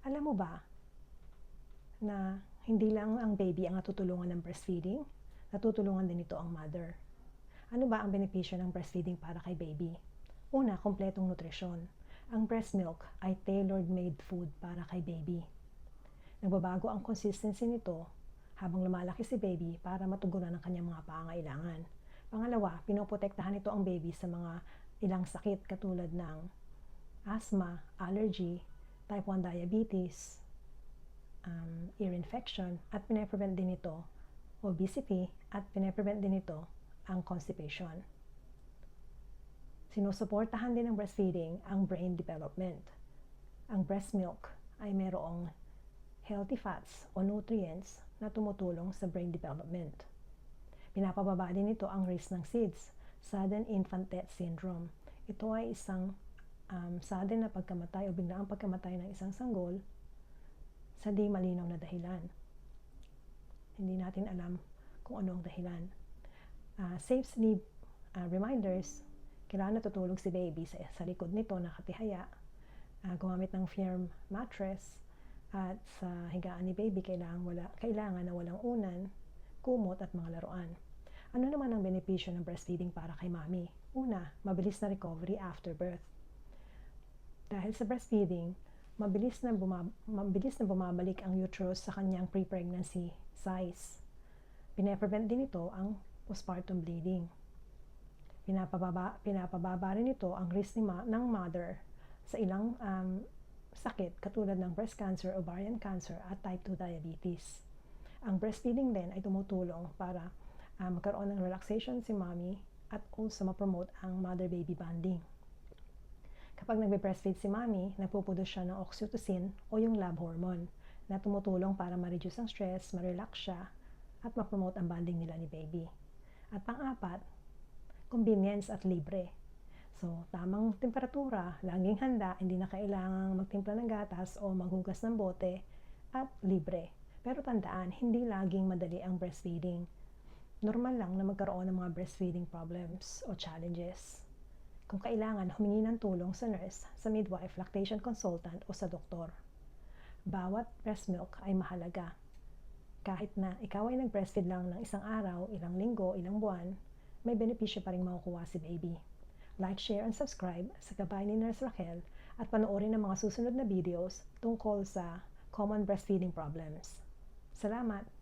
Alam mo ba na hindi lang ang baby ang natutulungan ng breastfeeding, natutulungan din ito ang mother. Ano ba ang benepisyo ng breastfeeding para kay baby? Una, kumpletong nutrisyon. Ang breast milk ay tailor-made food para kay baby. Nagbabago ang consistency nito habang lumalaki si baby para matugunan ang kanyang mga pangangailangan. Pangalawa, pinoprotektahan nito ang baby sa mga ilang sakit katulad ng asthma, allergy, type 1 diabetes, ear infection, at pinaprevent din ito obesity, at pinaprevent din ito ang constipation. Sinusuportahan din ng breastfeeding ang brain development. Ang breast milk ay mayroong healthy fats o nutrients na tumutulong sa brain development. Pinapababa din ito ang risk ng SIDS, sudden infant death syndrome. Ito ay isang sudden na pagkamatay o biglaang pagkamatay ng isang sanggol sa di malinaw na dahilan. Hindi natin alam kung ano ang dahilan. Safe sleep reminders, kailangan natutulog si baby sa likod nito, nakatihaya, gumamit ng firm mattress, at sa higaan ni baby kailangan na walang unan, kumot at mga laruan. Ano naman ang benepisyo ng breastfeeding para kay mommy? Una, mabilis na recovery after birth. Dahil sa breastfeeding, mabilis na bumabalik ang uterus sa kanyang pre-pregnancy size. Pinaprevent din ito ang postpartum bleeding. Pinapababa rin ito ang risk ng mother sa ilang sakit katulad ng breast cancer, ovarian cancer at type 2 diabetes. Ang breastfeeding din ay tumutulong para magkaroon ng relaxation si mommy at also ma-promote ang mother-baby bonding. Kapag nagbe-breastfeed si mommy, nagpuproduce siya ng oxytocin o yung love hormone na tumutulong para ma-reduce ang stress, ma-relax siya, at ma-promote ang bonding nila ni baby. At pang-apat, convenience at libre. So, tamang temperatura, laging handa, hindi na kailangang magtimpla ng gatas o maghugas ng bote, at libre. Pero tandaan, hindi laging madali ang breastfeeding. Normal lang na magkaroon ng mga breastfeeding problems o challenges. Kung kailangan, humingi ng tulong sa nurse, sa midwife, lactation consultant o sa doktor. Bawat breast milk ay mahalaga. Kahit na ikaw ay nag-breastfeed lang ng isang araw, ilang linggo, ilang buwan, may benepisyo pa rin makukuha si baby. Like, share, and subscribe sa gabay ni Nurse Raquel at panoorin ang mga susunod na videos tungkol sa common breastfeeding problems. Salamat!